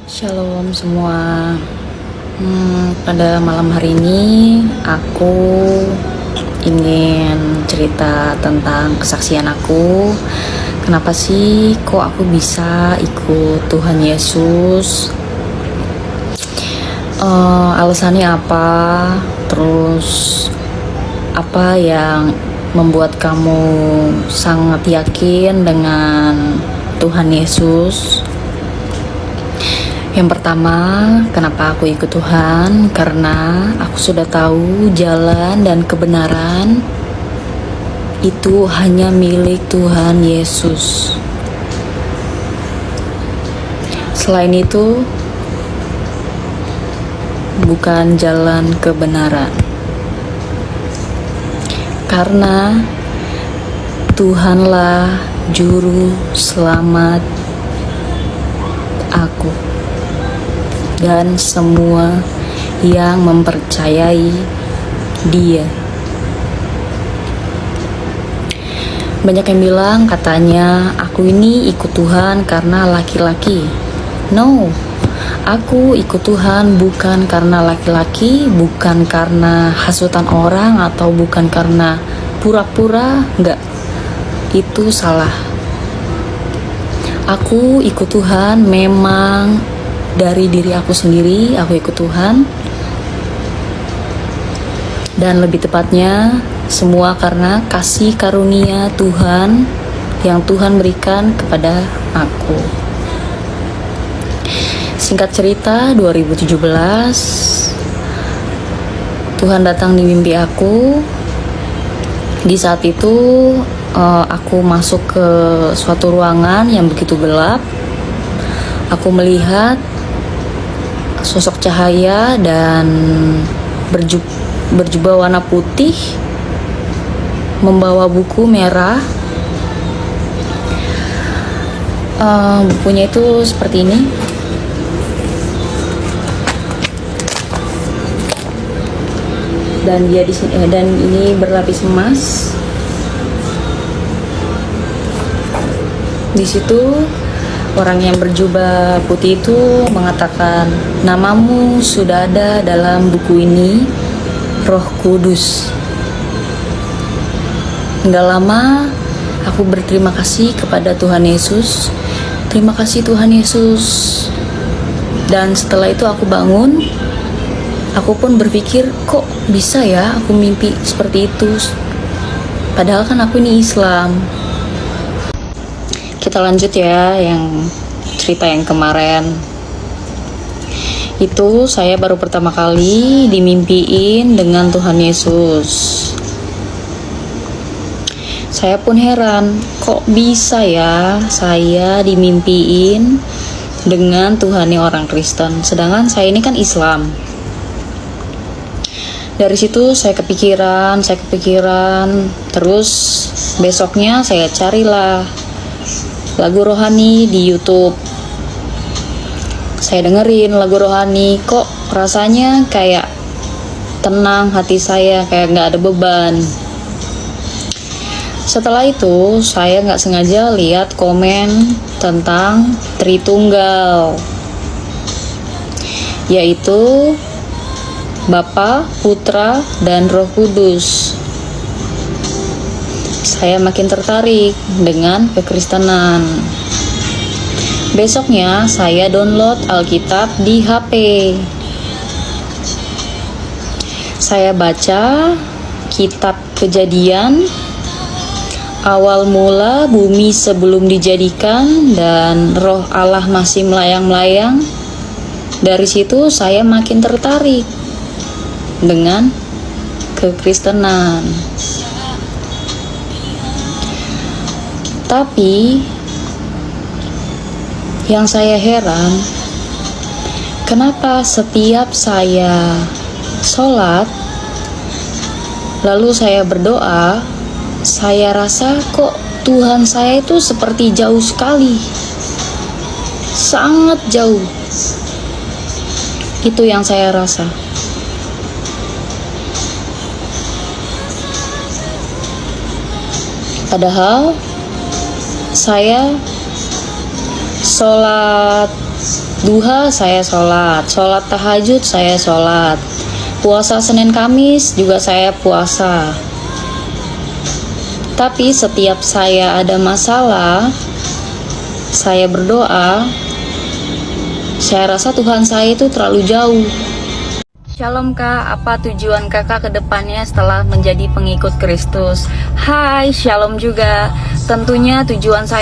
Shalom semua. Pada malam hari ini aku ingin cerita tentang kesaksian aku. Kenapa sih kok aku bisa ikut Tuhan Yesus? Alasannya apa? Terus apa yang membuat kamu sangat yakin dengan Tuhan Yesus? Yang pertama, kenapa aku ikut Tuhan? Karena aku sudah tahu jalan dan kebenaran itu hanya milik Tuhan Yesus. Selain itu, bukan jalan kebenaran. Karena Tuhanlah juru selamat aku dan semua yang mempercayai Dia. Banyak yang bilang katanya aku ini ikut Tuhan karena laki-laki. No, aku ikut Tuhan bukan karena laki-laki, bukan karena hasutan orang, atau bukan karena pura-pura. Enggak, itu salah. Aku ikut Tuhan memang dari diri aku sendiri. Aku ikut Tuhan, dan lebih tepatnya semua karena kasih karunia Tuhan yang Tuhan berikan kepada aku. Singkat cerita, 2017 Tuhan datang di mimpi aku. Di saat itu aku masuk ke suatu ruangan yang begitu gelap. Aku melihat sosok cahaya dan berjubah warna putih, membawa buku merah. Bukunya itu seperti ini. Dan dia di sini, dan ini berlapis emas. Di situ orang yang berjubah putih itu mengatakan, namamu sudah ada dalam buku ini, Roh Kudus. Nggak lama aku berterima kasih kepada Tuhan Yesus. Terima kasih Tuhan Yesus. Dan setelah itu aku bangun. Aku pun berpikir, kok bisa ya aku mimpi seperti itu? Padahal kan aku ini Islam. Kita lanjut ya, yang cerita yang kemarin. Itu saya baru pertama kali dimimpiin dengan Tuhan Yesus. Saya pun heran, kok bisa ya saya dimimpiin dengan Tuhannya orang Kristen, sedangkan saya ini kan Islam. Dari situ saya kepikiran, terus besoknya saya carilah lagu rohani di YouTube. Saya dengerin lagu rohani, kok rasanya kayak tenang hati saya, kayak gak ada beban. Setelah itu saya gak sengaja lihat komen tentang Tritunggal, yaitu Bapa, Putra, dan Roh Kudus. Saya makin tertarik dengan kekristenan. Besoknya saya download Alkitab di HP. Saya baca kitab Kejadian, awal mula bumi sebelum dijadikan dan Roh Allah masih melayang-layang. Dari situ saya makin tertarik dengan kekristenan. Tapi yang saya heran, kenapa setiap saya sholat lalu saya berdoa, saya rasa kok Tuhan saya itu seperti jauh sekali, sangat jauh. Itu yang saya rasa. Padahal saya sholat Duha saya sholat, sholat tahajud saya sholat, puasa Senin Kamis juga saya puasa. Tapi setiap saya ada masalah, saya berdoa, saya rasa Tuhan saya itu terlalu jauh. Shalom Kak, apa tujuan Kakak ke depannya setelah menjadi pengikut Kristus? Hai, Shalom juga. Tentunya tujuan saya